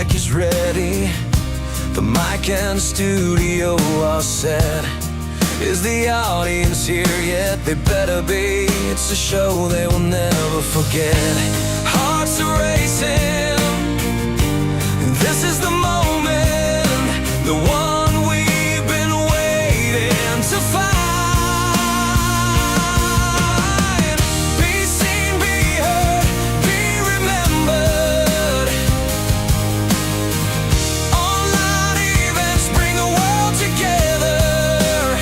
deck is ready. The mic and the studio are set. Is the audience here yet? They better be. It's a show they will never forget. Hearts are racing. This is the moment, the one we've been waiting to find. Be seen, be heard, be remembered. Online events bring the world together,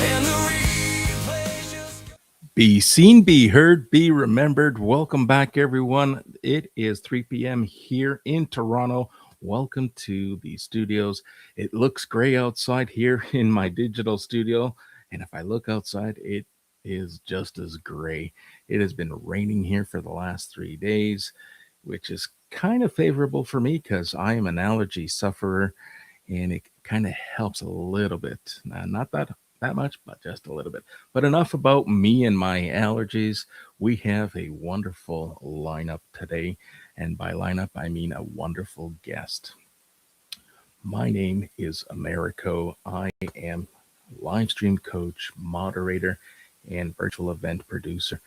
and the replays just... Be seen, be heard, be remembered. Welcome back, everyone. It is 3 p.m. here in Toronto. Welcome to the studios. It looks gray outside here in my digital studio. And if I look outside, it is just as gray. It has been raining here for the last 3 days, which is kind of favorable for me because I am an allergy sufferer, and it kind of helps a little bit. Not that much, but just a little bit. But enough about me and my allergies. We have a wonderful lineup today. And by lineup, I mean a wonderful guest. My name is Americo. I am live stream coach, moderator, and virtual event producer.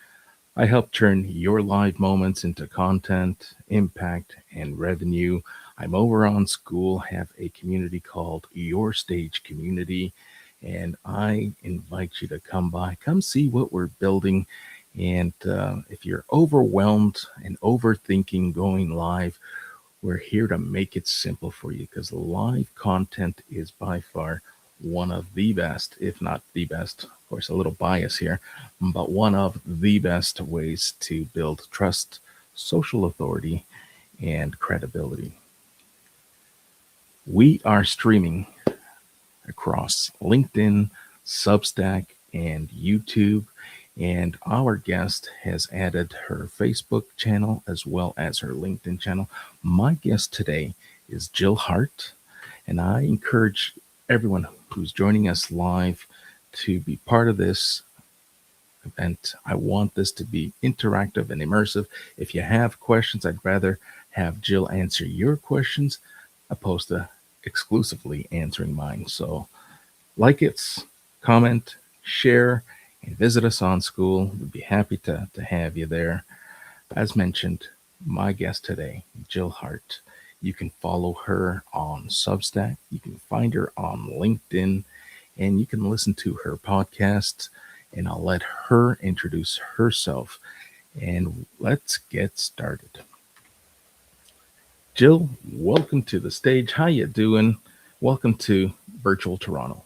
I help turn your live moments into content, impact, and revenue. I'm over on School, have a community called Your Stage Community, and I invite you to come by, come see what we're building. And if you're overwhelmed and overthinking going live, we're here to make it simple for you, because live content is by far one of the best, if not the best, of course, a little bias here, but one of the best ways to build trust, social authority, and credibility. We are streaming across LinkedIn, Substack, and YouTube. And our guest has added her Facebook channel as well as her LinkedIn channel. My guest today is Jill Hart, and I encourage everyone who's joining us live to be part of this event. I want this to be interactive and immersive. If you have questions, I'd rather have Jill answer your questions opposed to exclusively answering mine. So like it, comment, share, and visit us on School. We'd be happy to have you there. As mentioned, my guest today, Jill Hart. You can follow her on Substack. You can find her on LinkedIn, and you can listen to her podcast. And I'll let her introduce herself. And let's get started. Jill, welcome to the stage. How you doing? Welcome to Virtual Toronto.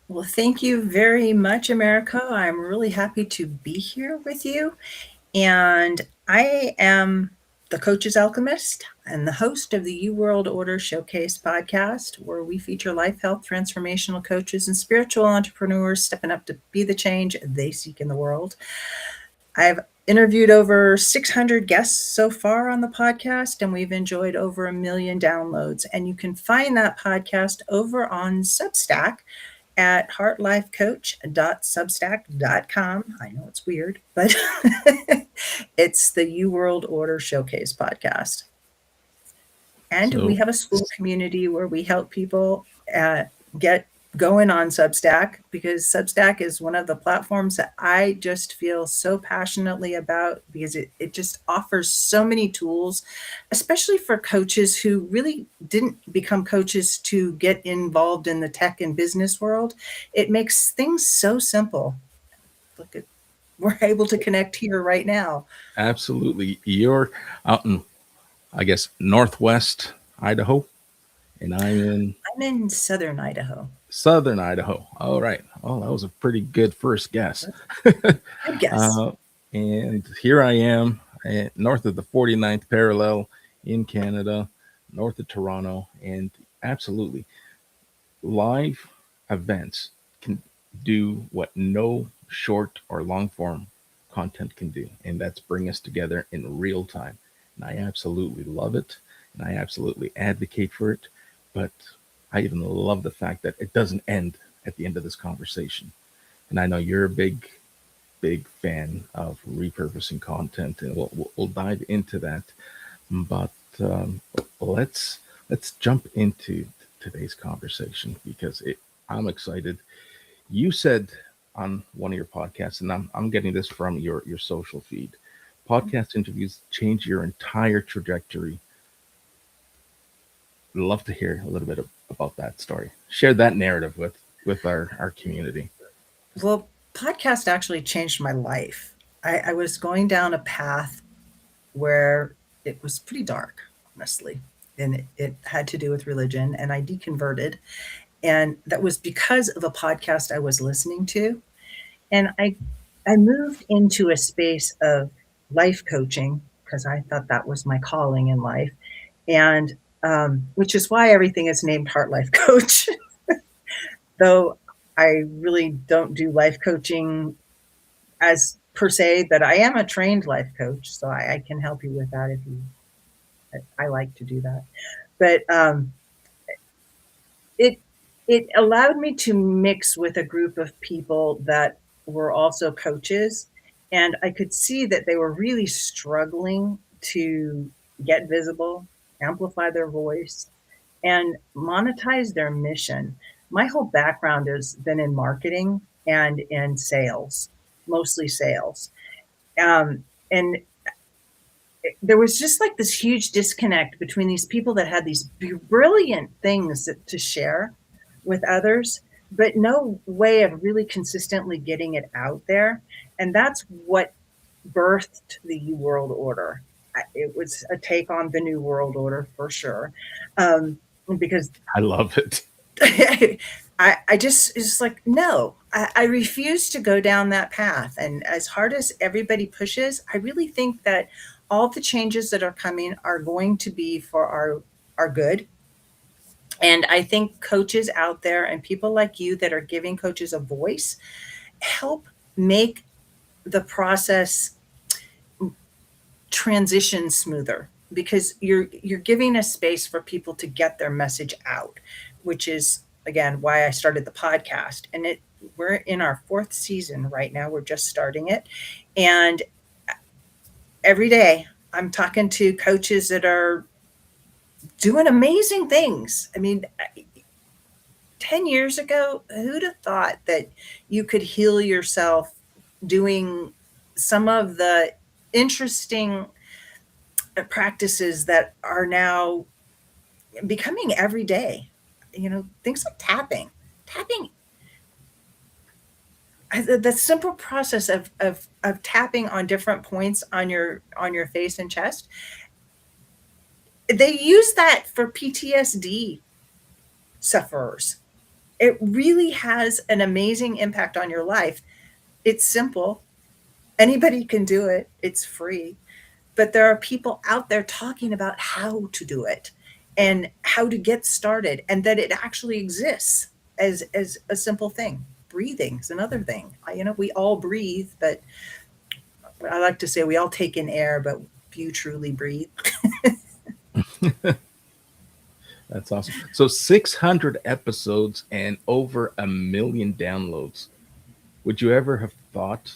Well, thank you very much, America. I'm really happy to be here with you. And I am the Coach's Alchemist and the host of the U World Order Showcase podcast, where we feature life, health, transformational coaches and spiritual entrepreneurs stepping up to be the change they seek in the world. I've interviewed over 600 guests so far on the podcast, and we've enjoyed over 1 million downloads. And you can find that podcast over on Substack at heartlifecoach.substack.com. I know it's weird, but it's the U World Order Showcase podcast. And we have a school community where we help people get going on Substack, because Substack is one of the platforms that I just feel so passionately about, because it just offers so many tools, especially for coaches who really didn't become coaches to get involved in the tech and business world. It makes things so simple. Look at, we're able to connect here right now. Absolutely. You're out in, I guess, Northwest Idaho, and I'm in Southern Idaho. Southern Idaho. All right. Oh, that was a pretty good first guess. Good guess. And here I am north of the 49th parallel in Canada, north of Toronto. And absolutely, live events can do what no short or long form content can do. And that's bring us together in real time. And I absolutely love it. And I absolutely advocate for it. But I even love the fact that it doesn't end at the end of this conversation. And I know you're a big fan of repurposing content, and we'll dive into that. But let's jump into today's conversation because I'm excited. You said on one of your podcasts, and I'm getting this from your social feed. Podcast interviews change your entire trajectory. Love to hear a little bit about that story. Share that narrative with our community. Well, podcast actually changed my life. I was going down a path where it was pretty dark, honestly, and it had to do with religion, and I deconverted, and that was because of a podcast I was listening to, and I moved into a space of life coaching because I thought that was my calling in life, and which is why everything is named Heart Life Coach. Though I really don't do life coaching as per se, but I am a trained life coach, so I can help you with that if you. I like to do that, but it it allowed me to mix with a group of people that were also coaches, and I could see that they were really struggling to get visible, amplify their voice, and monetize their mission. My whole background has been in marketing and in sales, mostly sales. And there was just like this huge disconnect between these people that had these brilliant things to share with others, but no way of really consistently getting it out there. And that's what birthed the New World Order. It was a take on the New World Order for sure. Because I love it. I just, it's like, no, I refuse to go down that path. And as hard as everybody pushes, I really think that all the changes that are coming are going to be for our good. And I think coaches out there and people like you that are giving coaches a voice help make the process transition smoother because you're giving a space for people to get their message out, which is again why I started the podcast. And we're in our fourth season right now. We're just starting it, and every day I'm talking to coaches that are doing amazing things. I mean, 10 years ago, who'd have thought that you could heal yourself doing some of the interesting practices that are now becoming every day? Things like tapping, the simple process of tapping on different points on your face and chest. They use that for PTSD sufferers. It really has an amazing impact on your life. It's simple. Anybody can do it. It's free. But there are people out there talking about how to do it and how to get started, and that it actually exists as a simple thing. Breathing is another thing. We all breathe, but I like to say we all take in air, but few truly breathe. That's awesome. So 600 episodes and over 1 million downloads. Would you ever have thought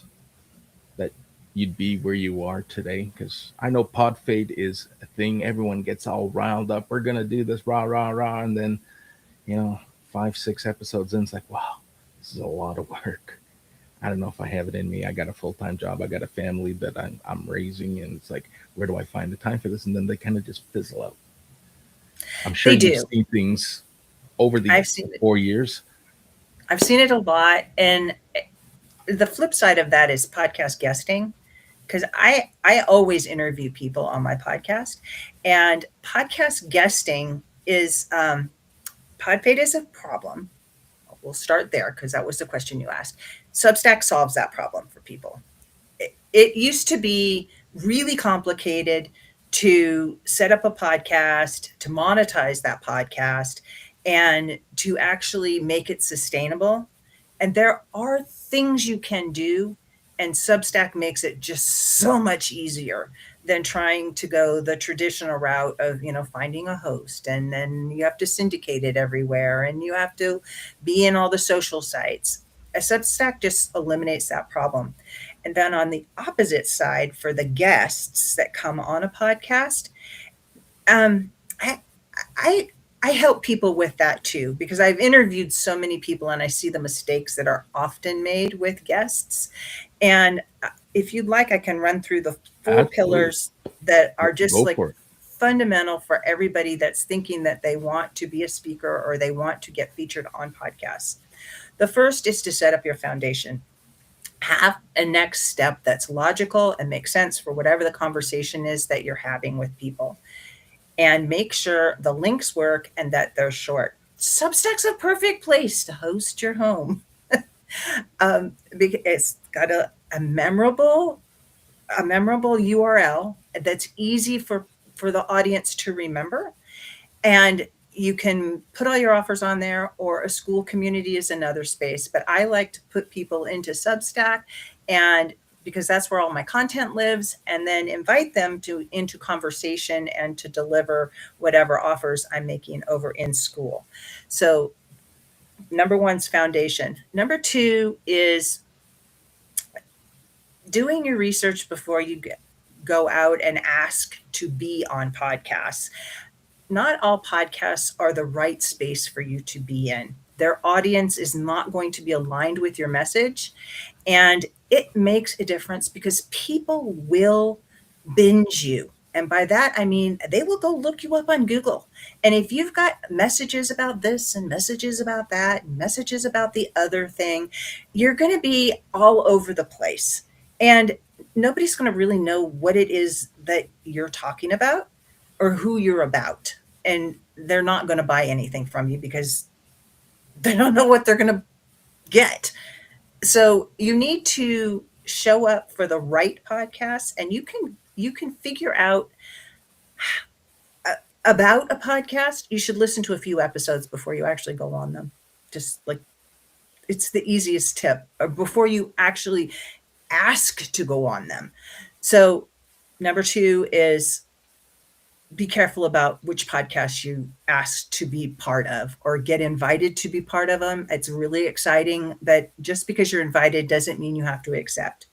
that you'd be where you are today? Because I know pod fade is a thing. Everyone gets all riled up. We're gonna do this rah rah rah, and then 5, 6 episodes in, it's like, wow, this is a lot of work. I don't know if I have it in me. I got a full-time job. I got a family that I'm raising, and it's like, where do I find the time for this? And then they kind of just fizzle out. I'm sure They you've do. seen things over the I've seen it. 4 years. I've seen it a lot. And the flip side of that is podcast guesting, because I always interview people on my podcast, and podcast guesting is Podfade is a problem. We'll start there because that was the question you asked. Substack solves that problem for people. It used to be really complicated to set up a podcast, to monetize that podcast, and to actually make it sustainable. And there are things you can do, and Substack makes it just so much easier than trying to go the traditional route of, finding a host, and then you have to syndicate it everywhere, and you have to be in all the social sites. A Substack just eliminates that problem. And then on the opposite side, for the guests that come on a podcast, Um, I, I I help people with that too because I've interviewed so many people and I see the mistakes that are often made with guests. And if you'd like, I can run through the four Absolutely. pillars that are just Go like for it. fundamental for everybody that's thinking that they want to be a speaker or they want to get featured on podcasts. The first is to set up your foundation. Have a next step that's logical and makes sense for whatever the conversation is that you're having with people. And make sure the links work and that they're short. Substack's a perfect place to host your home. Because it's got a memorable URL that's easy for the audience to remember, and you can put all your offers on there, or a school community is another space. But I like to put people into Substack, and because that's where all my content lives, and then invite them to into conversation and to deliver whatever offers I'm making over in school. So number one's foundation. Number two is doing your research before you go out and ask to be on podcasts. Not all podcasts are the right space for you to be in. Their audience is not going to be aligned with your message. And it makes a difference because people will binge you. And by that, I mean, they will go look you up on Google. And if you've got messages about this and messages about that and messages about the other thing, you're going to be all over the place. And nobody's going to really know what it is that you're talking about or who you're about. And they're not going to buy anything from you because they don't know what they're going to get. So you need to show up for the right podcast, and you can figure out about a podcast. You should listen to a few episodes before you actually go on them. Just like it's the easiest tip before you actually ask to go on them. So number two is be careful about which podcasts you ask to be part of or get invited to be part of them. It's really exciting, but just because you're invited doesn't mean you have to accept.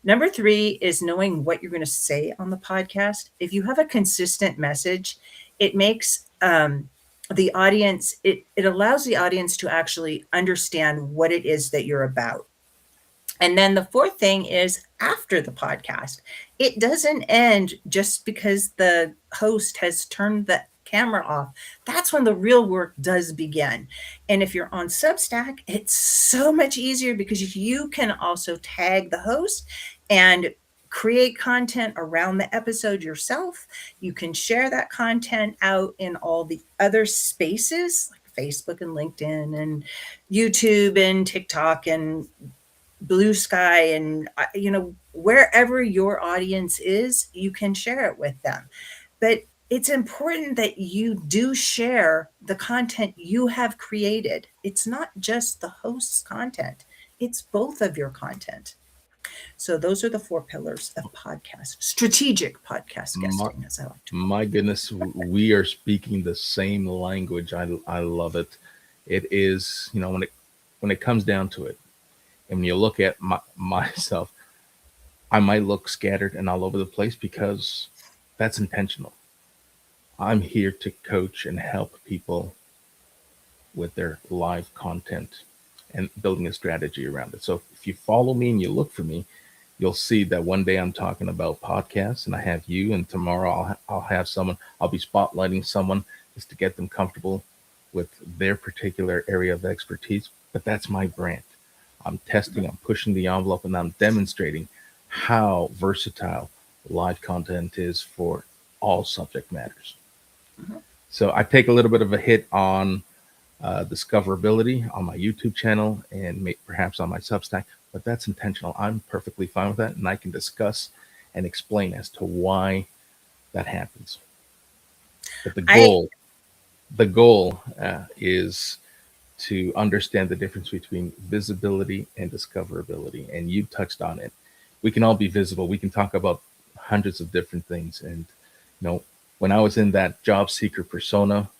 Number three is knowing what you're going to say on the podcast. If you have a consistent message, it makes the audience, it allows the audience to actually understand what it is that you're about. And then the fourth thing is after the podcast, it doesn't end just because the host has turned the camera off. That's when the real work does begin. And if you're on Substack, it's so much easier because you can also tag the host and create content around the episode yourself. You can share that content out in all the other spaces like Facebook and LinkedIn and YouTube and TikTok and Blue Sky and wherever your audience is, you can share it with them. But it's important that you do share the content you have created. It's not just the host's content, it's both of your content. So those are the four pillars of podcast, strategic podcast My, guesting, as I like to call my goodness, we are speaking the same language. I love it. It is, when it comes down to it, and when you look at myself, I might look scattered and all over the place because that's intentional. I'm here to coach and help people with their live content and building a strategy around it. So if you follow me and you look for me, you'll see that one day I'm talking about podcasts and I have you, and tomorrow I'll have someone, I'll be spotlighting someone just to get them comfortable with their particular area of expertise. But that's my brand. I'm testing, I'm pushing the envelope, and I'm demonstrating how versatile live content is for all subject matters. Mhm. So I take a little bit of a hit on discoverability on my YouTube channel and perhaps on my Substack, but that's intentional. I'm perfectly fine with that, and I can discuss and explain as to why that happens. But I the goal is to understand the difference between visibility and discoverability, and you touched on it. We can all be visible. We can talk about hundreds of different things, and when I was in that job seeker persona,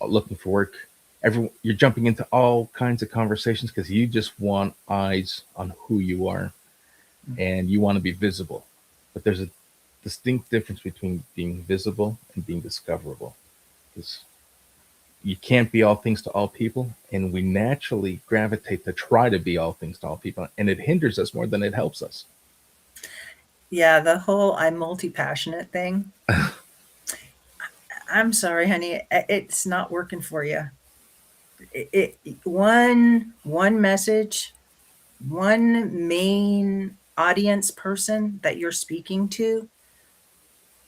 looking for work, you're jumping into all kinds of conversations because you just want eyes on who you are and you want to be visible. But there's a distinct difference between being visible and being discoverable. Because you can't be all things to all people, and we naturally gravitate to try to be all things to all people, and it hinders us more than it helps us. Yeah, the whole I'm multi-passionate thing. I'm sorry, honey, it's not working for you. One message, one main audience person that you're speaking to,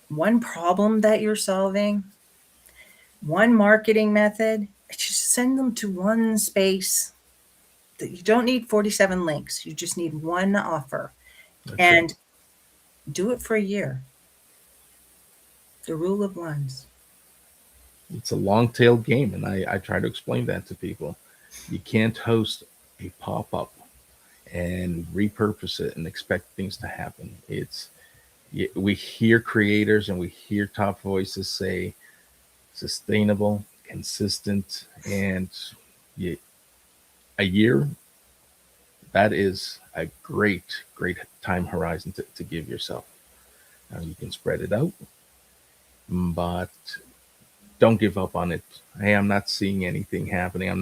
one problem that you're solving, one marketing method, just send them to one space. You don't need 47 links. You just need one offer. That's right. And do it for a year. The rule of ones. It's a long tail game, and I try to explain that to people. You can't host a pop up and repurpose it and expect things to happen. We hear creators and we hear top voices say sustainable, consistent, and you, a year, that is a great time horizon to give yourself. Now you can spread it out, but don't give up on it. Hey, I'm not seeing anything happening. I'm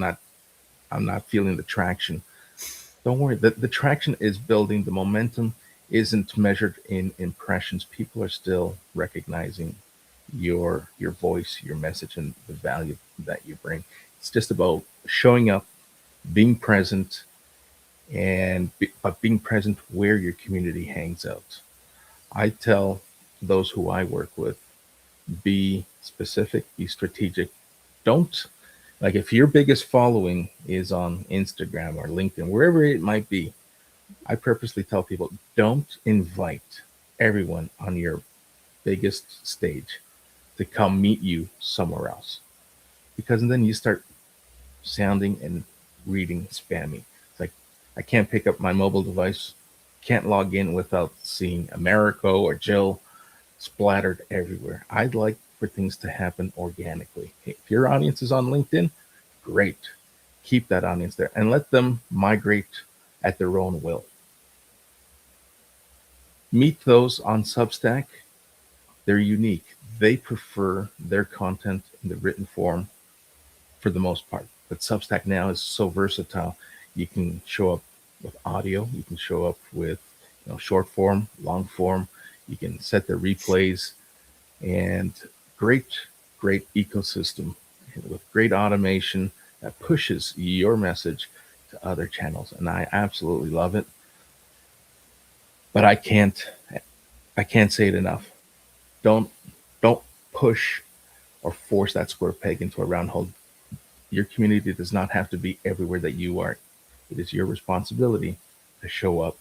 not feeling the traction. Don't worry. The traction is building. The momentum isn't measured in impressions. People are still recognizing your voice, your message, and the value that you bring. It's just about showing up, being present, but being present where your community hangs out. I tell those who I work with, be specific, be strategic. Don't like if your biggest following is on Instagram or LinkedIn, wherever it might be. I purposely tell people don't invite everyone on your biggest stage to come meet you somewhere else, because then you start sounding and reading spammy. It's like I can't pick up my mobile device, can't log in without seeing Americo or Jill splattered everywhere. I'd like for things to happen organically. If your audience is on LinkedIn, great. Keep that audience there and let them migrate at their own will. Meet those on Substack. They're unique. They prefer their content in the written form for the most part. But Substack now is so versatile. You can show up with audio. You can show up with short form, long form. You can set the replays, and great ecosystem with great automation that pushes your message to other channels. And I absolutely love it. But I can't say it enough. Don't push or force that square peg into a round hole. Your community does not have to be everywhere that you are. It is your responsibility to show up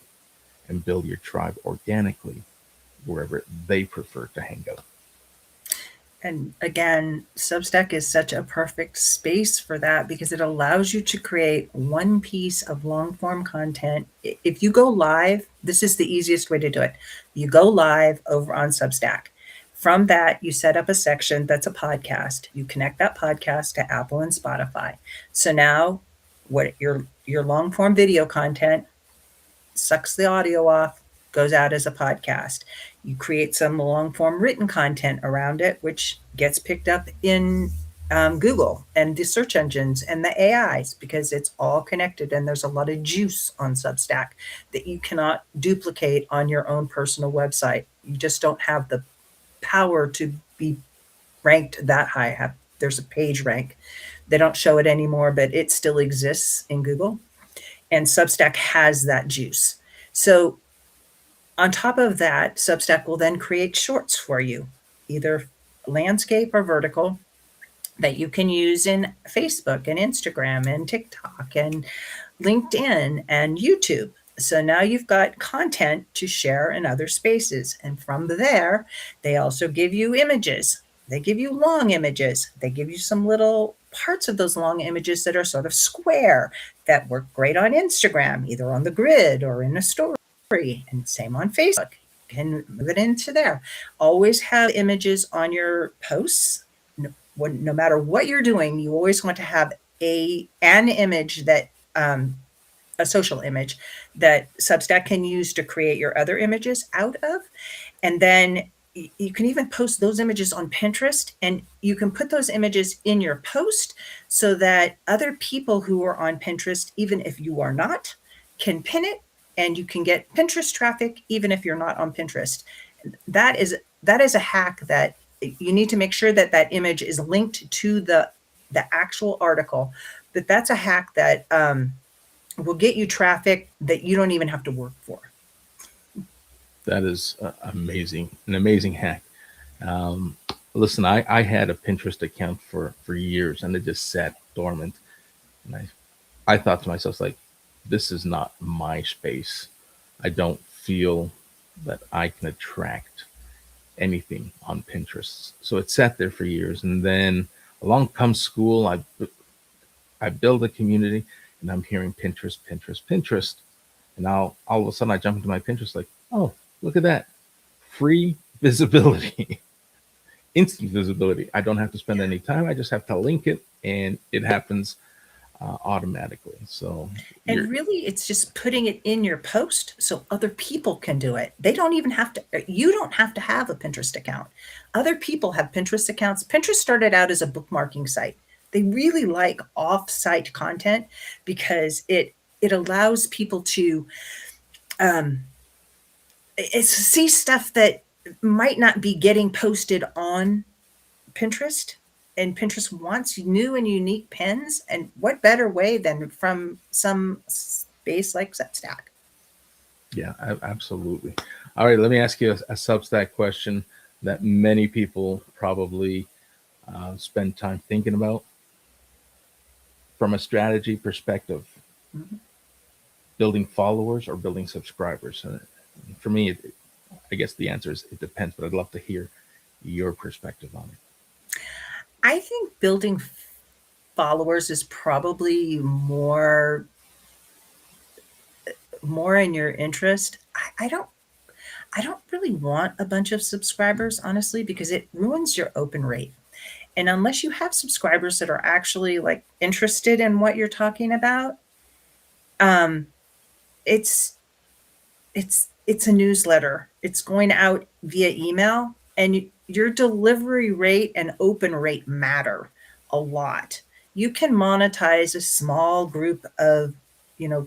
and build your tribe organically wherever they prefer to hang out. And again, Substack is such a perfect space for that because it allows you to create one piece of long form content. If you go live, this is the easiest way to do it. You go live over on Substack. From that, you set up a section that's a podcast. You connect that podcast to Apple and Spotify. So now what your long form video content sucks the audio off, goes out as a podcast. You create some long form written content around it, which gets picked up in Google and the search engines and the AIs because it's all connected. And there's a lot of juice on Substack that you cannot duplicate on your own personal website. You just don't have the power to be ranked that high. There's a page rank. They don't show it anymore, but it still exists in Google. And Substack has that juice. So on top of that, Substack will then create shorts for you, either landscape or vertical, that you can use in Facebook and Instagram and TikTok and LinkedIn and YouTube. So now you've got content to share in other spaces. And from there, they also give you images. They give you long images. They give you some little parts of those long images that are sort of square that work great on Instagram, either on the grid or in a story. And same on Facebook. You can move it into there. Always have images on your posts. No matter what you're doing, you always want to have an image that a social image that Substack can use to create your other images out of. And then you can even post those images on Pinterest, and you can put those images in your post so that other people who are on Pinterest, even if you are not, can pin it, and you can get Pinterest traffic even if you're not on Pinterest. That is a hack that you need to make sure that that image is linked to the actual article. But that's a hack that will get you traffic that you don't even have to work for. That is amazing, an amazing hack. Um, Listen, I had a Pinterest account for years, and it just sat dormant. And I thought to myself, like, this is not my space. I don't feel that I can attract anything on Pinterest. So it sat there for years, and then along comes school. I build a community, and I'm hearing Pinterest, Pinterest, Pinterest, and now all of a sudden I jump into my Pinterest, like, oh, look at that, free visibility, instant visibility. I don't have to spend any time. I just have to link it, and it happens automatically. So And you're really, it's just putting it in your post so other people can do it. They don't even have to, you don't have to have a Pinterest account. Other people have Pinterest accounts. Pinterest started out as a bookmarking site. They really like off-site content because it allows people to see stuff that might not be getting posted on Pinterest. And Pinterest wants new and unique pins. And what better way than from some space like Substack? Yeah, absolutely. All right, let me ask you a Substack question that many people probably spend time thinking about from a strategy perspective. Mhm. Building followers or building subscribers? For me, I guess the answer is it depends, but I'd love to hear your perspective on it. I think building followers is probably more in your interest. I don't really want a bunch of subscribers, honestly, because it ruins your open rate. And unless you have subscribers that are actually like interested in what you're talking about, um, it's it's a newsletter. It's going out via email, and your delivery rate and open rate matter a lot. You can monetize a small group of, you know,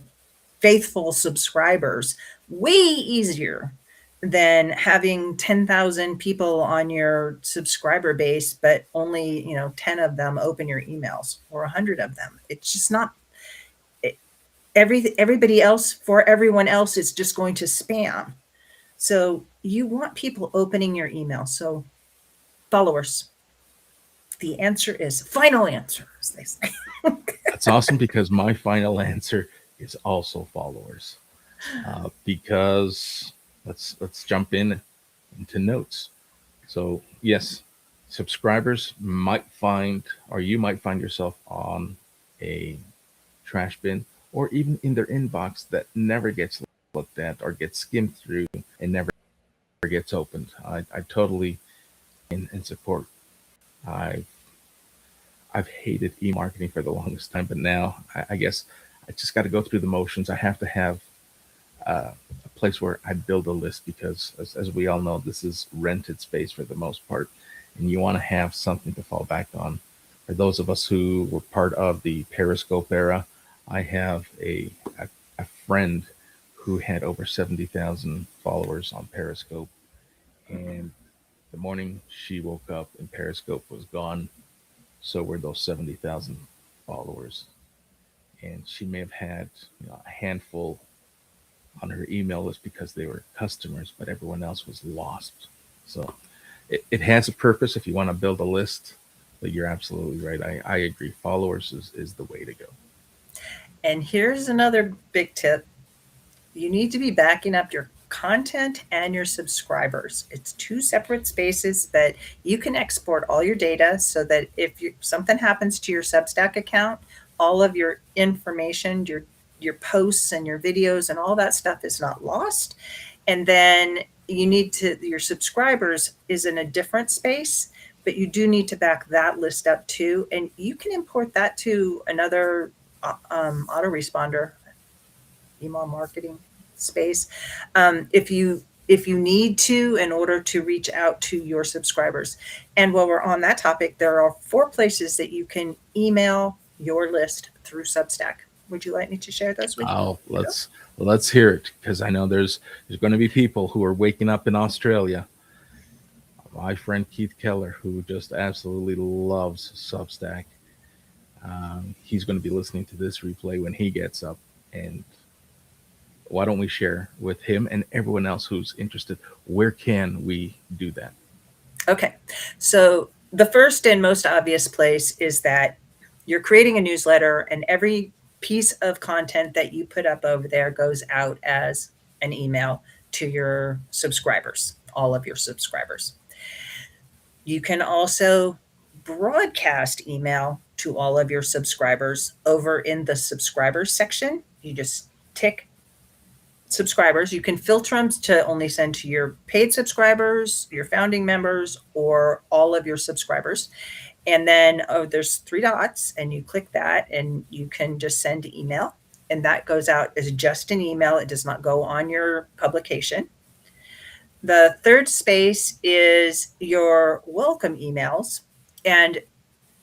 faithful subscribers way easier than having 10,000 people on your subscriber base, but only, 10 of them open your emails, or 100 of them. It's just not everybody else. For everyone else, it's just going to spam. So you want people opening your email. So followers, the answer is final answer, as they say. That's awesome because my final answer is also followers. Because let's jump into notes. So yes, subscribers might find, or you might find yourself on a trash bin, or even in their inbox that never gets looked at or gets skimmed through and never gets opened. I totally in support. I've I've hated e-marketing for the longest time, but now I guess I just got to go through the motions. I have to have a place where I build a list because, as we all know, this is rented space for the most part, and you want to have something to fall back on. For those of us who were part of the Periscope era, I have a friend who had over 70,000 followers on Periscope, and the morning she woke up and Periscope was gone, so were those 70,000 followers. And she may have had a handful on her email list because they were customers, but everyone else was lost. So it has a purpose if you want to build a list, but you're absolutely right. I agree. Followers is the way to go. And here's another big tip. You need to be backing up your content and your subscribers. It's two separate spaces, but you can export all your data so that if something happens to your Substack account, all of your information, your posts and your videos and all that stuff is not lost. And then your subscribers is in a different space, but you do need to back that list up too. And you can import that to another autoresponder email marketing space. If you if you need to in order to reach out to your subscribers. And while we're on that topic, there are 4 places that you can email your list through Substack. Would you like me to share those with you? Oh, let's hear it, because I know there's going to be people who are waking up in Australia. My friend Keith Keller, who just absolutely loves Substack, he's going to be listening to this replay when he gets up. And why don't we share with him and everyone else who's interested? Where can we do that? Okay, so the first and most obvious place is that you're creating a newsletter, and every piece of content that you put up over there goes out as an email to your subscribers, all of your subscribers. You can also broadcast email to all of your subscribers over in the subscribers section. You just tick subscribers. You can filter them to only send to your paid subscribers, your founding members, or all of your subscribers. And then there's 3 dots, and you click that, and you can just send email. And that goes out as just an email. It does not go on your publication. The third space is your welcome emails. And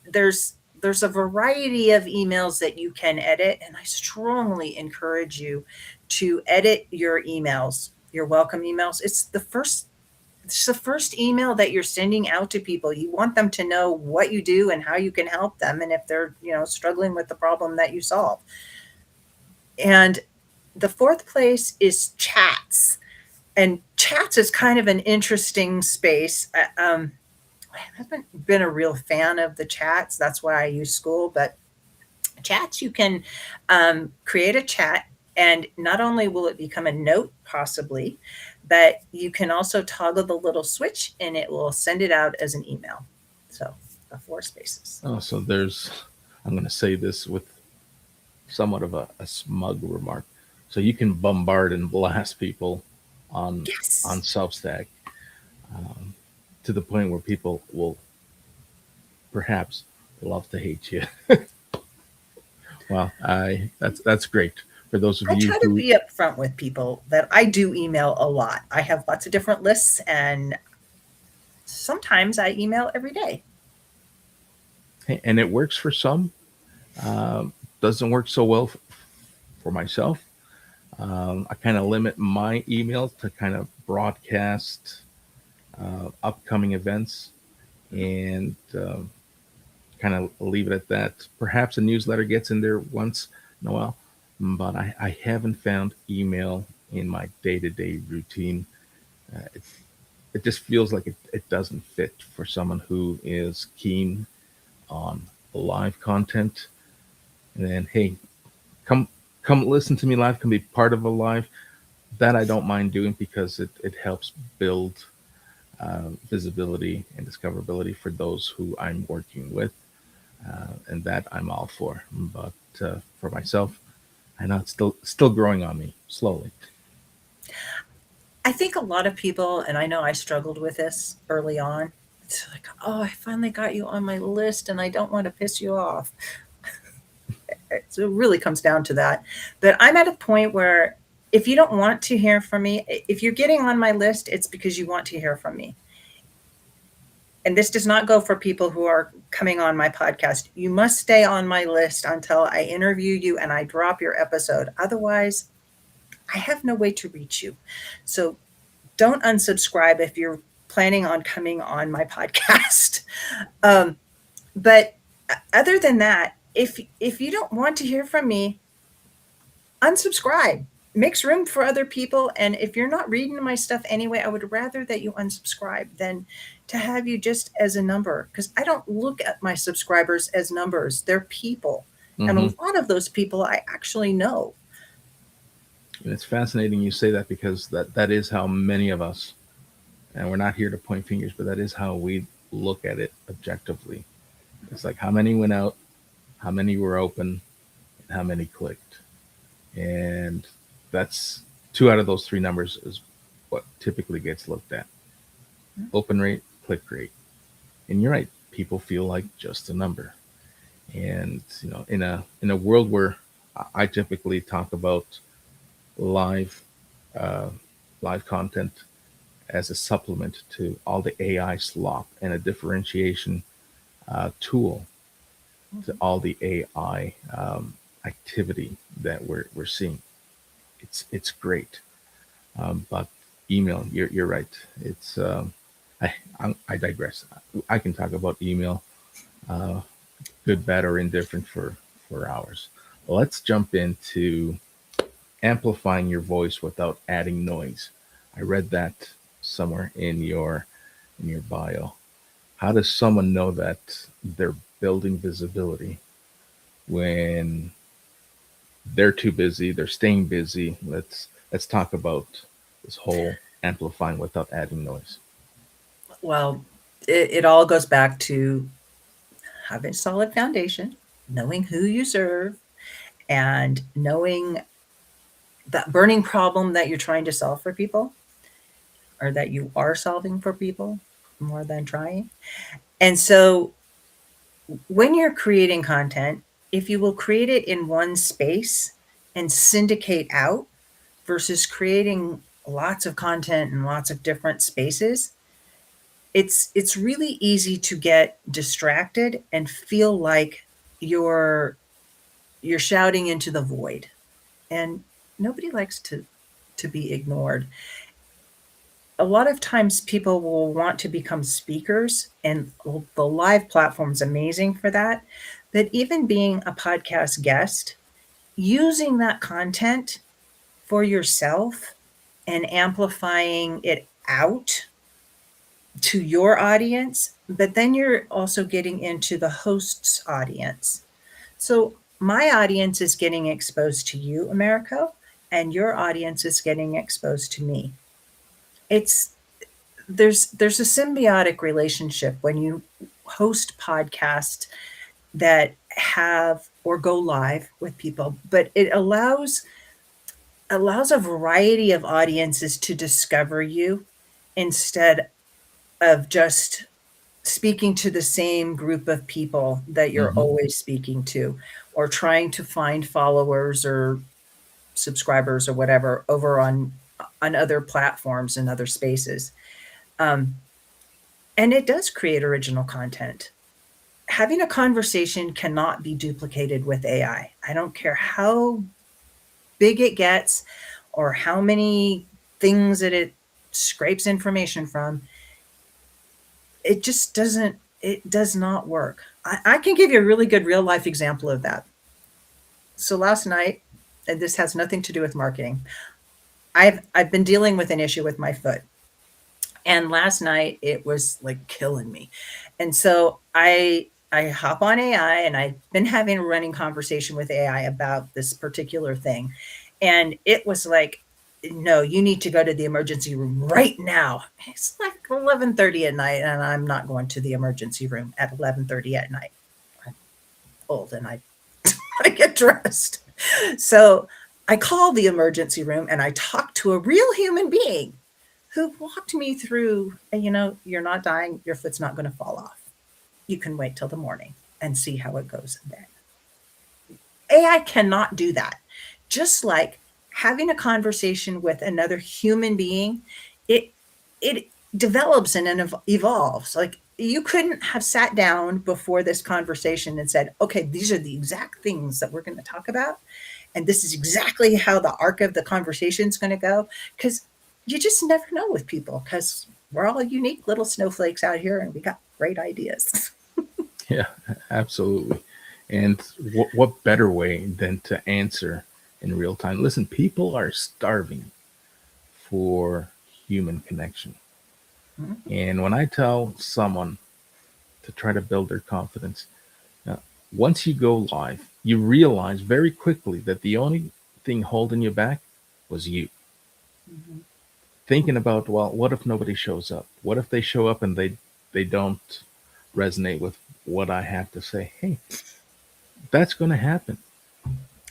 there's a variety of emails that you can edit, and I strongly encourage you to edit your emails, your welcome emails. It's the first email that you're sending out to people. You want them to know what you do and how you can help them, and if they're, struggling with the problem that you solve. And the fourth place is chats. And chats is kind of an interesting space. I haven't been a real fan of the chats. That's why I use School. But chats, you can create a chat, and not only will it become a note possibly, but you can also toggle the little switch, and it will send it out as an email. So the 4 spaces. Oh, so I'm going to say this with somewhat of a smug remark. So you can bombard and blast people on Yes. on Substack, to the point where people will perhaps love to hate you. Well, that's great for those of I you try to who be upfront with people that I do email a lot. I have lots of different lists, and sometimes I email every day. and it works for some. Doesn't work so well for myself. I kind of limit my emails to kind of broadcast upcoming events, and kind of leave it at that. Perhaps a newsletter gets in there once in a while, but I haven't found email in my day-to-day routine. It just feels like it doesn't fit for someone who is keen on live content. And then, hey, come listen to me live, come be part of a live. That I don't mind doing, because it helps build visibility and discoverability for those who I'm working with, and that I'm all for. But for myself, I know it's still growing on me slowly. I think a lot of people, and I know I struggled with this early on. It's like, oh, I finally got you on my list, and I don't want to piss you off. So it really comes down to that. But I'm at a point where if you don't want to hear from me, if you're getting on my list, it's because you want to hear from me. And this does not go for people who are coming on my podcast. You must stay on my list until I interview you and I drop your episode. Otherwise, I have no way to reach you. So don't unsubscribe if you're planning on coming on my podcast. But other than that, if you don't want to hear from me, unsubscribe. Makes room for other people. And if you're not reading my stuff anyway, I would rather that you unsubscribe than to have you just as a number, because I don't look at my subscribers as numbers. They're people. And a lot of those people I actually know. And it's fascinating you say that, because that is how many of us, and we're not here to point fingers, but that is how we look at it objectively. It's like how many went out, how many were open, and how many clicked. And that's 2 out of those 3 numbers is what typically gets looked at. Open rate, click rate. And you're right, people feel like just a number. And in a world where I typically talk about live content, as a supplement to all the AI slop and a differentiation tool to all the AI activity that we're seeing. It's great. But email, you're right. It's I digress. I can talk about email, uh, good, bad, or indifferent for hours. Let's jump into amplifying your voice without adding noise. I read that somewhere in your bio. How does someone know that they're building visibility when they're too busy, they're staying busy? Let's talk about this whole amplifying without adding noise. Well, it all goes back to having a solid foundation, knowing who you serve, and knowing that burning problem that you're trying to solve for people, or that you are solving for people more than trying. And so when you're creating content, if you will create it in one space and syndicate out versus creating lots of content in lots of different spaces, it's really easy to get distracted and feel like you're you're shouting into the void. And nobody likes to be ignored. A lot of times people will want to become speakers, and the live platform's amazing for that. But even being a podcast guest, using that content for yourself and amplifying it out to your audience, but then you're also getting into the host's audience. So my audience is getting exposed to you, Americo, and your audience is getting exposed to me. It's there's a symbiotic relationship when you host podcasts that have or go live with people, but it allows a variety of audiences to discover you instead of just speaking to the same group of people that you're Hmm. always speaking to, or trying to find followers or subscribers or whatever over on other platforms and other spaces. Um, and it does create original content. Having a conversation cannot be duplicated with AI. I don't care how big it gets or how many things that it scrapes information from. It just doesn't, it does not work. I can give you a really good real life example of that. So last night, and this has nothing to do with marketing, I've been dealing with an issue with my foot. And last night it was like killing me. And so I hop on AI, and I've been having a running conversation with AI about this particular thing. And it was like, no, you need to go to the emergency room right now. It's like 11:30 at night, and I'm not going to the emergency room at 11:30 at night. I'm old and I I get dressed. So I call the emergency room and I talk to a real human being who walked me through, you're not dying, your foot's not going to fall off. You can wait till the morning and see how it goes then. AI cannot do that. Just like having a conversation with another human being, it it develops and then evolves. Like you couldn't have sat down before this conversation and said, "Okay, these are the exact things that we're going to talk about, and this is exactly how the arc of the conversation is going to go," because you just never know with people, because we're all unique little snowflakes out here and we got great ideas. Yeah, absolutely. And what better way than to answer in real time? Listen, people are starving for human connection. Mhm. And when I tell someone to try to build their confidence, uh, once you go live, you realize very quickly that the only thing holding you back was you. Mhm. Thinking about, well, what if nobody shows up? What if they show up and they don't resonate with what I have to say? Hey, that's going to happen.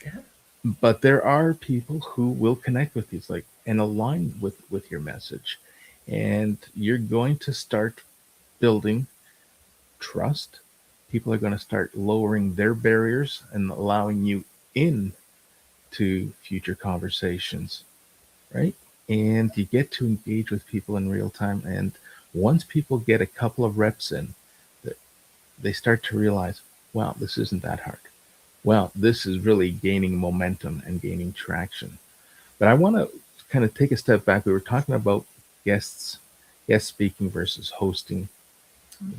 Yeah. But there are people who will connect with you, it's like, and align with your message, and you're going to start building trust. People are going to start lowering their barriers and allowing you in to future conversations, right? and you get to engage with people in real time. And once people get a couple of reps in, they start to realize, wow, this isn't that hard. Well, this is really gaining momentum and gaining traction. But I want to kind of take a step back. We were talking about guests, guest speaking versus hosting.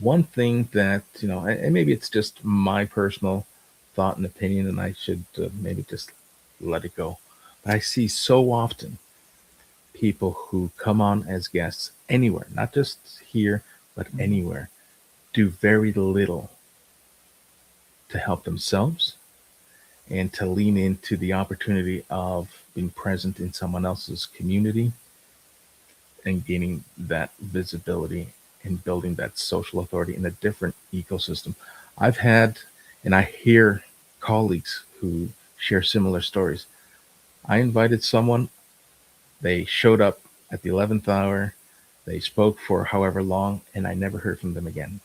One thing that, and maybe it's just my personal thought and opinion, and I should maybe just let it go. But I see so often people who come on as guests anywhere, not just here, but anywhere, do very little to help themselves and to lean into the opportunity of being present in someone else's community and gaining that visibility and building that social authority in a different ecosystem. I've had, and I hear colleagues who share similar stories. I invited someone, they showed up at the 11th hour, they spoke for however long, and I never heard from them again.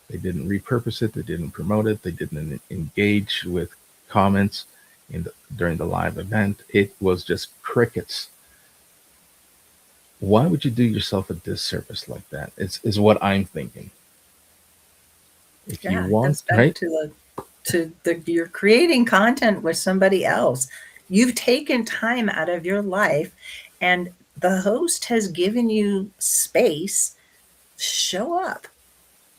They didn't repurpose it, they didn't promote it, they didn't engage with comments during the live event. It was just crickets. Why would you do yourself a disservice like that? Is what I'm thinking. If you Yeah, it want, goes back right? to you're creating content with somebody else. You've taken time out of your life, and the host has given you space. Show up.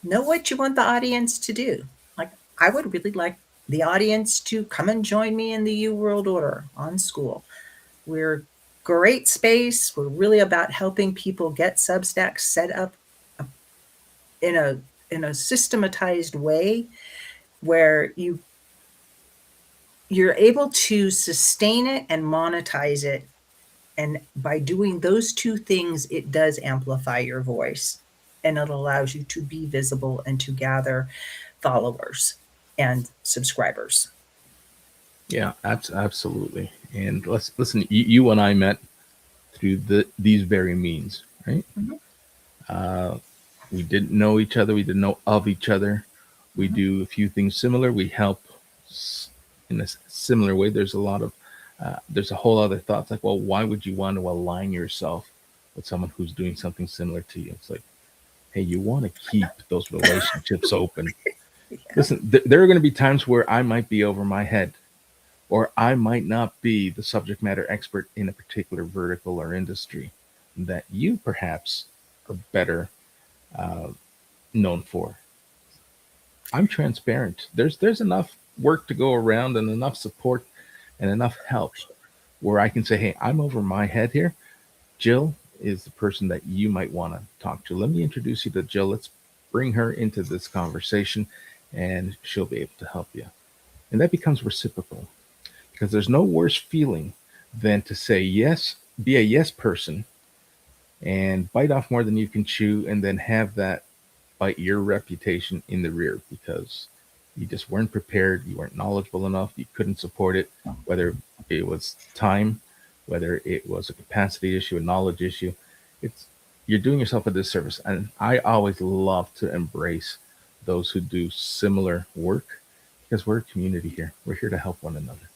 Know what you want the audience to do. Like, I would really like the audience to come and join me in the U World Order on School. We're great space. We're really about helping people get Substack set up in a systematized way where you're able to sustain it and monetize it. And by doing those two things, it does amplify your voice, and it allows you to be visible and to gather followers and subscribers. Yeah, absolutely. And let's listen. You and I met through these very means, right? Mhm, Uh, we didn't know each other. We didn't know of each other. We mhm. do a few things similar. We help in a similar way. There's a whole other thoughts like, well, why would you want to align yourself with someone who's doing something similar to you? It's like, hey, you want to keep those relationships open. Yeah. Listen, there are going to be times where I might be over my head, or I might not be the subject matter expert in a particular vertical or industry that you perhaps are better uh, known for. I'm transparent. There's enough work to go around and enough support and enough help where I can say, hey, I'm over my head here. Jill is the person that you might want to talk to. Let me introduce you to Jill. Let's bring her into this conversation and she'll be able to help you. And that becomes reciprocal because there's no worse feeling than to say yes, be a yes person and bite off more than you can chew and then have that bite your reputation in the rear because you just weren't prepared, you weren't knowledgeable enough, you couldn't support it, whether it was time, whether it was a capacity issue, a knowledge issue. It's you're doing yourself a disservice. And I always love to embrace those who do similar work because we're a community here. We're here to help one another.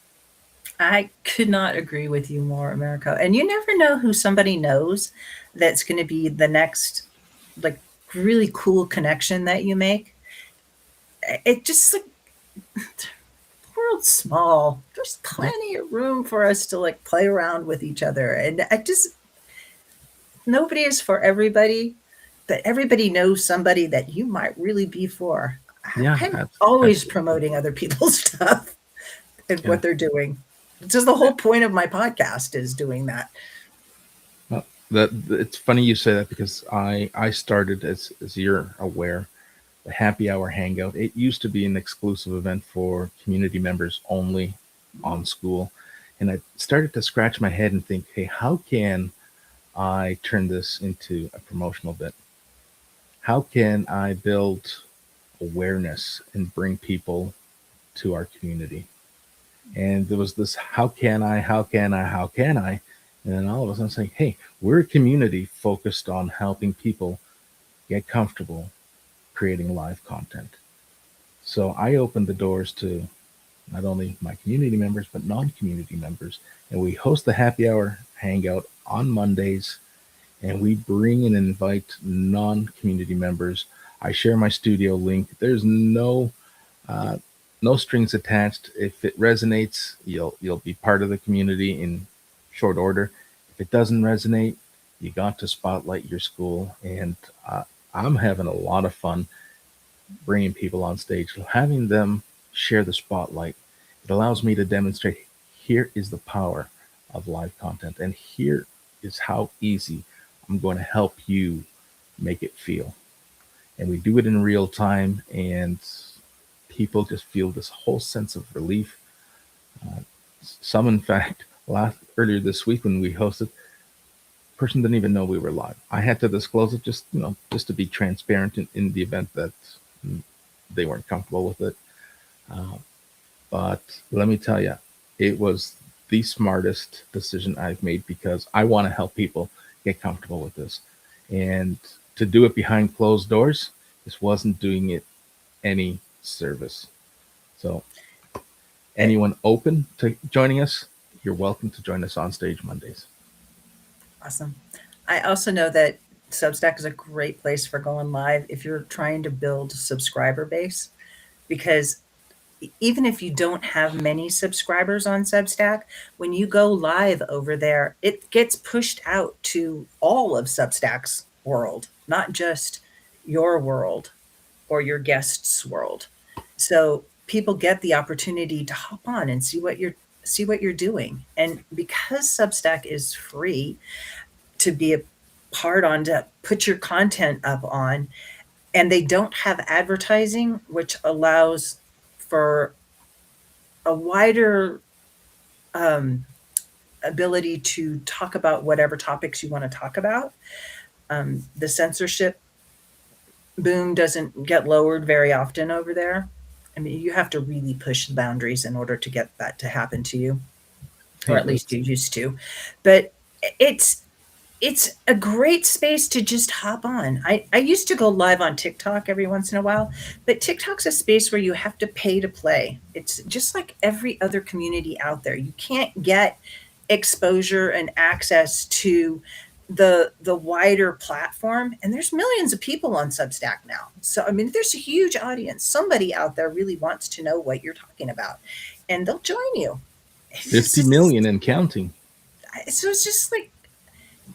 I could not agree with you more, America. And you never know who somebody knows that's going to be the next, like, really cool connection that you make. It just, like, the world's small. There's Yeah. plenty of room for us to, like, play around with each other. And I just, nobody is for everybody, but everybody knows somebody that you might really be for. Yeah, I'm always absolutely. promoting other people's stuff and Yeah. what they're doing. It's just the whole point of my podcast is doing that. Well, it's funny you say that because I started as you're aware the happy hour hangout. It used to be an exclusive event for community members only on school. And I started to scratch my head and think, hey, how can I turn this into a promotional bit? How can I build awareness and bring people to our community? And there was this how can I? And then all of a sudden saying, hey, we're a community focused on helping people get comfortable creating live content. So I opened the doors to not only my community members, but non-community members. And we host the happy hour hangout on Mondays, and we bring and invite non-community members. I share my studio link. There's uh, no strings attached. If it resonates, you'll be part of the community in short order. If it doesn't resonate, you got to spotlight your school. And I'm having a lot of fun bringing people on stage, having them share the spotlight. It allows me to demonstrate here is the power of live content, and here is how easy I'm going to help you make it feel. And we do it in real time, and people just feel this whole sense of relief. Uh, some, in fact, earlier this week when we hosted, person didn't even know we were live. I had to disclose it just to be transparent in the event that they weren't comfortable with it. Uh, but let me tell you, it was the smartest decision I've made because I want to help people get comfortable with this. And to do it behind closed doors, this wasn't doing it any service. So, anyone open to joining us, you're welcome to join us on stage Mondays. Awesome. I also know that Substack is a great place for going live if you're trying to build subscriber base, because even if you don't have many subscribers on Substack, when you go live over there, it gets pushed out to all of Substack's world, not just your world or your guest's world. So people get the opportunity to hop on and see what you're doing. And because Substack is free to be a part on, to put your content up on, and they don't have advertising, which allows for a wider um, ability to talk about whatever topics you want to talk about. The censorship boom doesn't get lowered very often over there. I mean, you have to really push the boundaries in order to get that to happen to you, or Hey, at least you used to. But it's it's a great space to just hop on. I used to go live on TikTok every once in a while, but TikTok's a space where you have to pay to play. It's just like every other community out there. You can't get exposure and access to the wider platform, and there's millions of people on Substack now. So I mean, there's a huge audience. Somebody out there really wants to know what you're talking about, and they'll join you. It's 50 just, million and counting. so it's just like,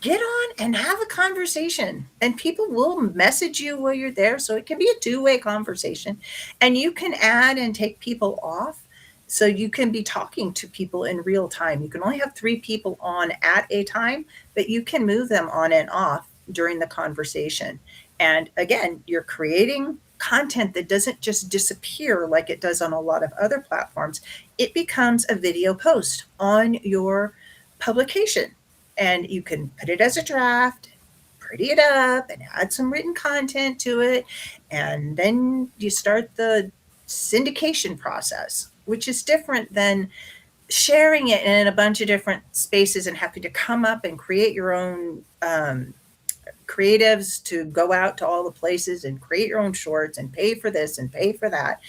get on and have a conversation, and people will message you while you're there, so it can be a two-way conversation, and you can add and take people off, so you can be talking to people in real time. You can only have 3 people on at a time, but you can move them on and off during the conversation. And again, you're creating content that doesn't just disappear like it does on a lot of other platforms. It becomes a video post on your publication, and you can put it as a draft, pretty it up, and add some written content to it. And then you start the syndication process, which is different than sharing it in a bunch of different spaces and having to come up and create your own creatives to go out to all the places and create your own shorts and pay for this and pay for that,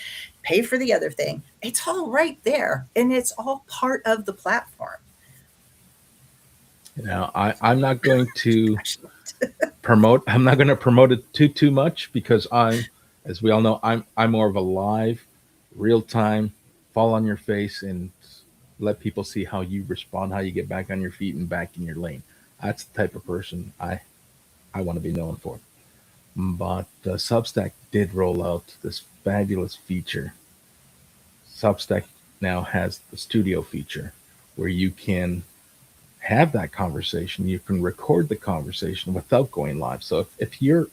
pay for the other thing. It's all right there, and it's all part of the platform. Now, I'm not going to I'm not going to promote it too much because as we all know, I'm more of a live, real time, fall on your face and let people see how you respond, how you get back on your feet and back in your lane. That's the type of person I want to be known for. But Substack did roll out this fabulous feature. Substack now has the studio feature where you can have that conversation. You can record the conversation without going live. So if you're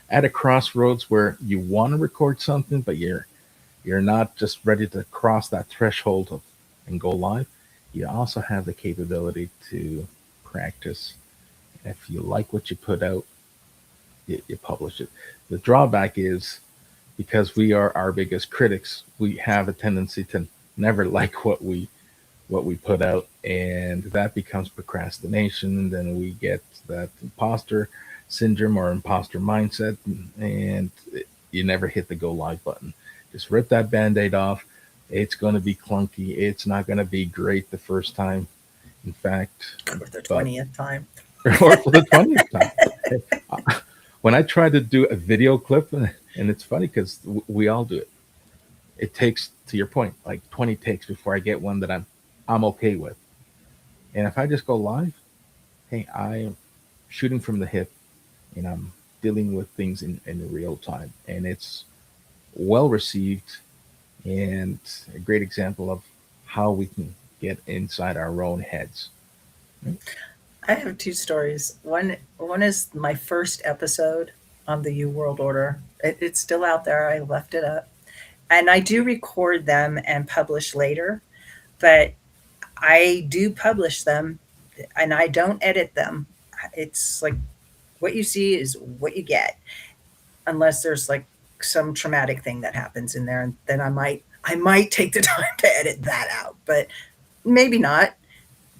at a crossroads where you want to record something, but you're not just ready to cross that threshold and go live, you also have the capability to practice. If you like what you put out, you publish it. The drawback is because we are our biggest critics, we have a tendency to never like what we put out, and that becomes procrastination, and then we get that imposter syndrome or imposter mindset, and you never hit the go live button. Just rip that band-aid off, It's going to be clunky. It's not going to be great the first time. In fact, For the but 20th time. or for the 20th time. When I try to do a video clip, and it's funny because we all do it. It takes, to your point, like 20 takes before I get one that I'm okay with. And if I just go live, hey, I'm shooting from the hip, and I'm dealing with things in real time, and it's well received, and a great example of how we can get inside our own heads. Right? I have two stories. One is my first episode on the U World Order. It's still out there. I left it up. And I do record them and publish later, but I do publish them and I don't edit them. It's like what you see is what you get, unless there's like some traumatic thing that happens in there, and then I might take the time to edit that out, but maybe not.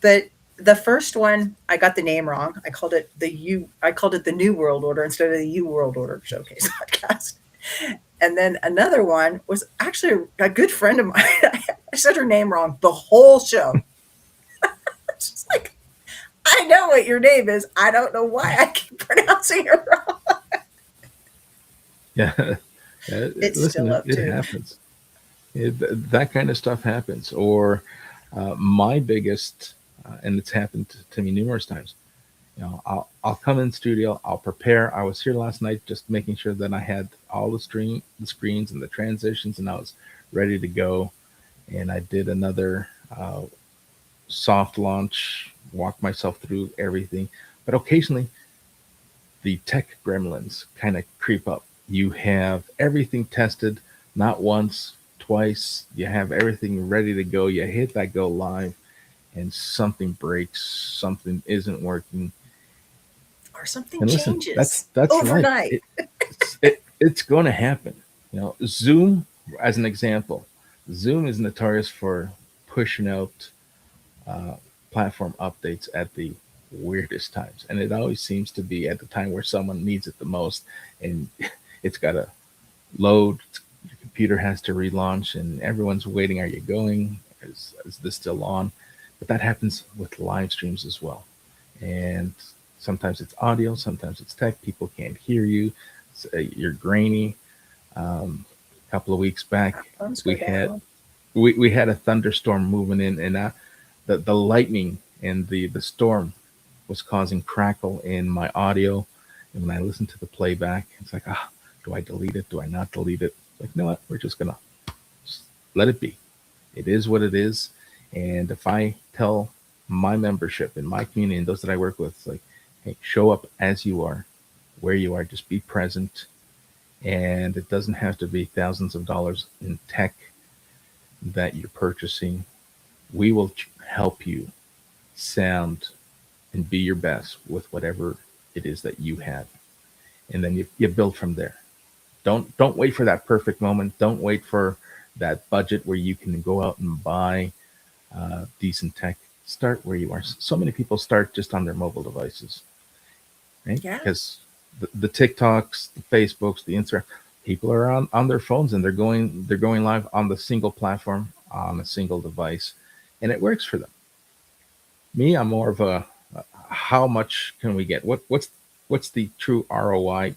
But the first one, I got the name wrong. I called it the New World Order instead of the U World Order Showcase podcast. And then another one was actually a good friend of mine. I said her name wrong the whole show. She's like, I know what your name is. I don't know why I keep pronouncing it wrong. Yeah. It's Listen, still up it too. happens. That kind of stuff happens. Or my biggest, and it's happened to me numerous times. I'll come in studio, I'll prepare. I was here last night just making sure that I had all the screens and the transitions, and I was ready to go. And I did another soft launch, walk myself through everything. But occasionally, the tech gremlins kind of creep up. You have everything tested, not once, twice. You have everything ready to go. You hit that go live, and something breaks, something isn't working. Or something And listen, that's changes that's life. overnight. It's going to happen. Zoom, as an example, Zoom is notorious for pushing out uh, platform updates at the weirdest times, and it always seems to be at the time where someone needs it the most, and it's got to load. Your computer has to relaunch, and everyone's waiting. Are you going? Is this still on? But that happens with live streams as well. And sometimes it's audio, sometimes it's tech. People can't hear you. You're grainy. A couple of weeks back, Phones we go had down. we had a thunderstorm moving in, and the lightning and the storm was causing crackle in my audio. And when I listened to the playback, it's like, do I delete it? Do I not delete it? Like, you know what? We're just gonna let it be. It is what it is. And if I tell my membership and my community and those that I work with, it's like, hey, show up as you are, where you are, just be present. And it doesn't have to be thousands of dollars in tech that you're purchasing. We will help you sound and be your best with whatever it is that you have. And then you build from there. Don't wait for that perfect moment. Don't wait for that budget where you can go out and buy decent tech. Start where you are. So many people start just on their mobile devices, right? Yeah. Because the TikToks, the Facebooks, the Instagram, people are on their phones, and they're going live on the single platform on a single device, and it works for them. Me, I'm more of a how much can we get? What's the true ROI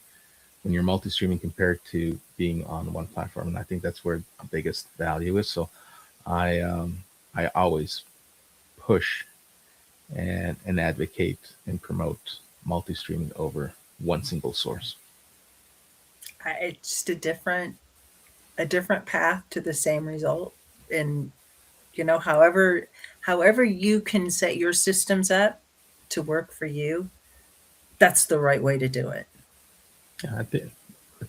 when you're multi-streaming compared to being on one platform? And I think that's where the biggest value is. So I always push and advocate and promote multi-streaming over one single source. It's just a different path to the same result. And however you can set your systems up to work for you, that's the right way to do it. Yeah, at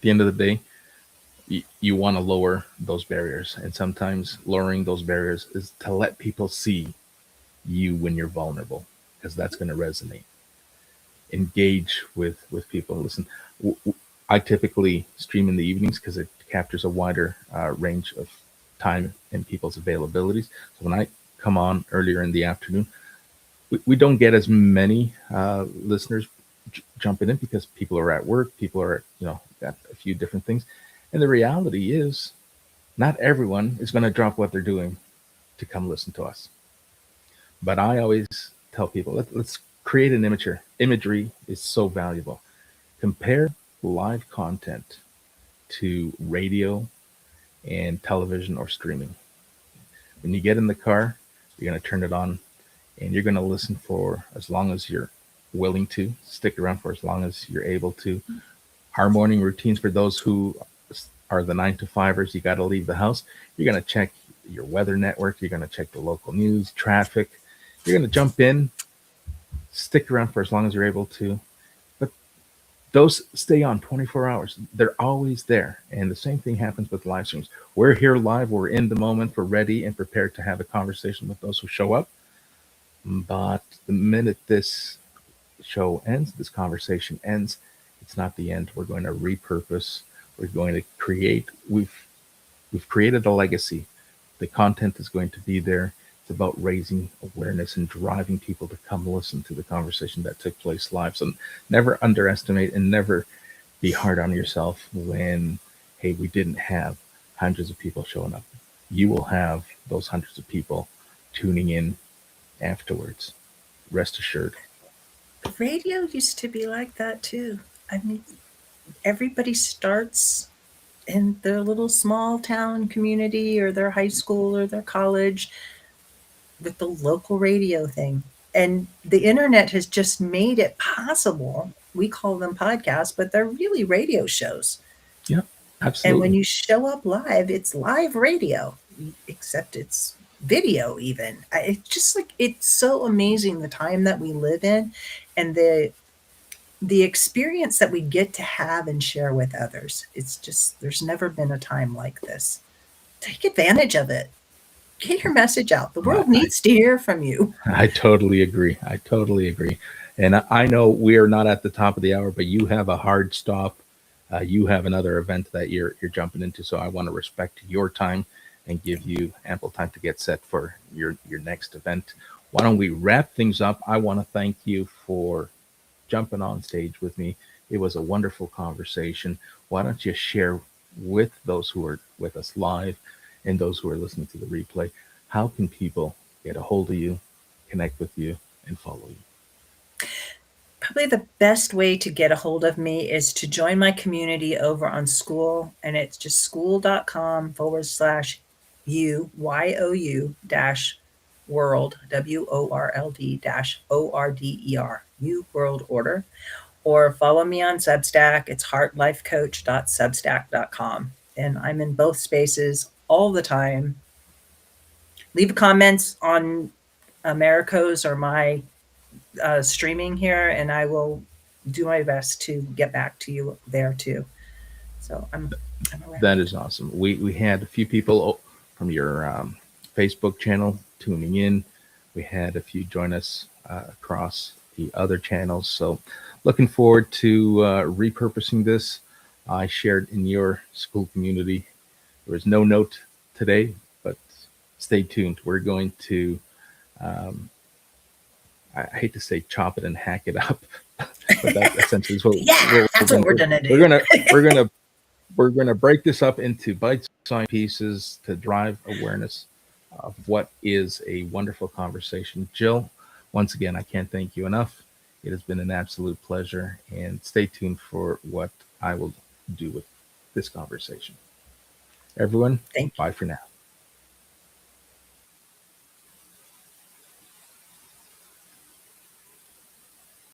the end of the day, you want to lower those barriers, and sometimes lowering those barriers is to let people see you when you're vulnerable, because that's going to resonate. Engage with people. Listen, I typically stream in the evenings because it captures a wider range of time and people's availabilities. So when I come on earlier in the afternoon, we don't get as many listeners jumping in because people are at work, people are got a few different things, and the reality is Not everyone is going to drop what they're doing to come listen to us. But I always tell people, let's create an imagery. Imagery is so valuable. Compare live content to radio and television or streaming. When you get in the car, you're going to turn it on and you're going to listen for as long as you're willing to, stick around for as long as you're able to. Our morning routines for those who are the 9 to 5ers, you got to leave the house. You're going to check your weather network. You're going to check the local news, traffic. You're going to jump in, stick around for as long as you're able to. But those stay on 24 hours. They're always there. And the same thing happens with live streams. We're here live. We're in the moment. We're ready and prepared to have a conversation with those who show up. But the minute this show ends, this conversation ends, it's not the end. We're going to repurpose. We're going to create. We've created a legacy. The content is going to be there. It's about raising awareness and driving people to come listen to the conversation that took place live. So never underestimate and never be hard on yourself when, hey, we didn't have hundreds of people showing up. You will have those hundreds of people tuning in afterwards. Rest assured. Radio used to be like that too. I mean, everybody starts in their little small town community or their high school or their college with the local radio thing. And the internet has just made it possible. We call them podcasts, but they're really radio shows. Yeah, And when absolutely. you show up live, it's live radio, except it's video even. It's just like it's so amazing the time that we live in and the experience that we get to have and share with others. It's just there's never been a time like this. Take advantage of it. Get your message out. The I, world needs to hear from you. I totally agree. I totally agree. And I know we are not at the top of the hour, but you have a hard stop. You have another event that you're jumping into. So I want to respect your time and give you ample time to get set for your next event. Why don't we wrap things up? I want to thank you for jumping on stage with me. It was a wonderful conversation. Why don't you share with those who are with us live and those who are listening to the replay, how can people get a hold of you, connect with you, and follow you? Probably the best way to get a hold of me is to join my community over on School, and it's just school.com/you dash world, WORLD dash ORDER, you world order, or follow me on Substack. It's heartlifecoach.substack.com. And I'm in both spaces all the time. Leave comments on Americo's or my streaming here, and I will do my best to get back to you there too. So I'm around. That is awesome. We had a few people from your Facebook channel tuning in. We had a few join us across the other channels. So looking forward to repurposing this. I shared in your school community. There was no note today, but stay tuned. We're going to, I hate to say chop it and hack it up, but that essentially is what Yeah, that's what we're gonna do. We're gonna break this up into bite-sized pieces to drive awareness of what is a wonderful conversation. Jill, once again, I can't thank you enough. It has been an absolute pleasure, and stay tuned for what I will do with this conversation. Everyone, Thank you. bye for now.